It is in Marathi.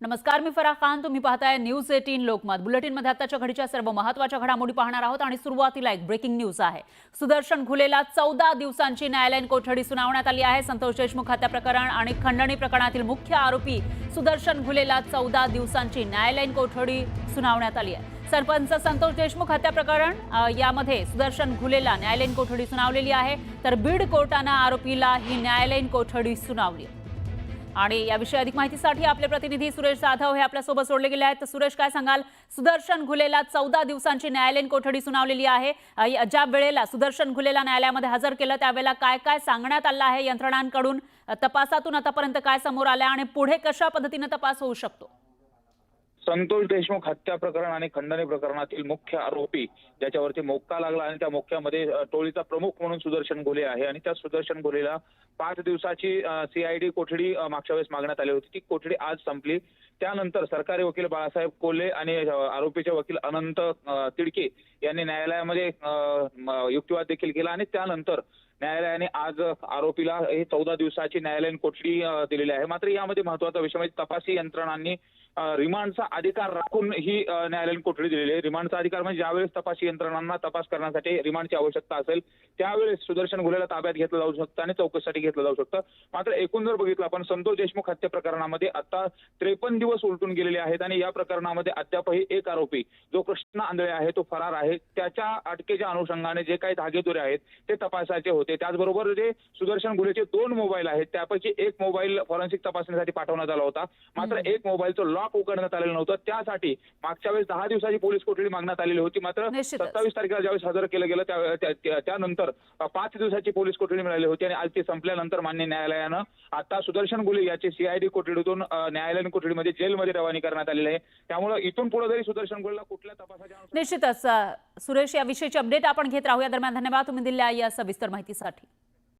नमस्कार, मी फराह खान. तुम्ही पाहताय न्यूज 18 लोकमत. बुलेटिनमध्ये आताच्या घडीच्या सर्व महत्त्वाच्या घडामोडी पाहणार आहोत आणि सुरुवातीला एक ब्रेकिंग न्यूज आहे. सुदर्शन घुलेला 14 दिवसांची न्यायालयीन कोठडी सुनावण्यात आली आहे. संतोष देशमुख हत्या प्रकरण आणि खंडणी प्रकरणातील मुख्य आरोपी सुदर्शन घुलेला 14 दिवसांची न्यायालयीन कोठडी सुनावण्यात आली आहे. सरपंच संतोष देशमुख हत्या प्रकरण यामध्ये सुदर्शन घुलेला न्यायालयीन कोठडी सुनावलेली आहे, तर बीड कोर्टाने आरोपीला ही न्यायालयीन कोठडी सुनावली. आणि याविषयी अधिक माहितीसाठी आपले प्रतिनिधी सुरेश जाधव हे आपल्या सोबत जोडले गेले आहेत. तर सुरेश, काय सांगाल? सुदर्शन घुलेला 14 दिवसांची न्यायालयीन कोठडी सुनावलेली आहे. ज्या वेळेला सुदर्शन घुलेला न्यायालयामध्ये हजर केलं त्यावेळेला काय काय सांगण्यात आलं आहे यंत्रणांकडून? तपासातून आतापर्यंत काय समोर आलं आणि पुढे कशा पद्धतीने तपास होऊ शकतो? संतोष देशमुख हत्या प्रकरण आणि खंडणी प्रकरणातील मुख्य आरोपी ज्याच्यावरती मोक्का लागला आणि त्या मोक्क्यामध्ये टोळीचा प्रमुख म्हणून सुदर्शन घुले आहे आणि त्या सुदर्शन घुलेला 5 दिवसाची सीआयडी कोठडी मागच्या वेळेस मागण्यात आली होती. ती कोठडी आज संपली. त्यानंतर सरकारी वकील बाळासाहेब कोल्हे आणि आरोपीचे वकील अनंत तिडके यांनी न्यायालयामध्ये युक्तिवाद देखील केला आणि त्यानंतर न्यायालयाने आज आरोपीला ही 14 दिवसाची न्यायालयीन कोठडी दिलेली आहे. मात्र यामध्ये महत्त्वाचा विषय म्हणजे तपासी यंत्रणांनी रिमांडचा अधिकार राखून ही न्यायालयीन कोठडी दिलेली आहे. रिमांडचा अधिकार म्हणजे ज्यावेळेस तपासी यंत्रणांना तपास करण्यासाठी रिमांडची आवश्यकता असेल त्यावेळेस सुदर्शन घुलेला ताब्यात घेतलं जाऊ शकतं आणि चौकशीसाठी घेतलं जाऊ शकतं. मात्र एकूण जर बघितलं आपण संतोष देशमुख हत्या प्रकरणामध्ये आता 53 दिवस उलटून गेलेले आहेत आणि या प्रकरणामध्ये अद्यापही एक आरोपी जो कृष्णा आंधळे आहे तो फरार आहे. त्याच्या अटकेच्या अनुषंगाने जे काही धागेदोरे आहेत ते तपासायचे होते. त्याचबरोबर जे सुदर्शन घुलेचे 2 मोबाईल आहेत त्यापैकी एक मोबाईल फॉरेन्सिक तपासणीसाठी पाठवण्यात आला होता. मात्र एक मोबाईलचं लॉक उघडण्यात आलेलं नव्हतं. त्यासाठी मागच्या वेळेस 10 दिवसाची पोलीस कोठडी मागण्यात आलेली होती. मात्र 27 तारखेला ज्यावेळेस हजर केलं गेलं त्यानंतर 5 दिवसाची पोलीस कोठडी मिळाली होती आणि आज ती संपल्यानंतर मान्य न्यायालयानं आता सुदर्शन घुले याची सीआयडी कोठडीतून न्यायालयीन कोठडीमध्ये जेलमध्ये रवानी करण्यात आलेली आहे. त्यामुळे इथून पुढे जरी सुदर्शन घुलेला कुठल्या तपासाच्या निश्चितच सुरेश, या विषयीची अपडेट आपण घेत राहूया. दरम्यान धन्यवाद तुम्ही दिलेल्या या सविस्तर माहितीसाठी.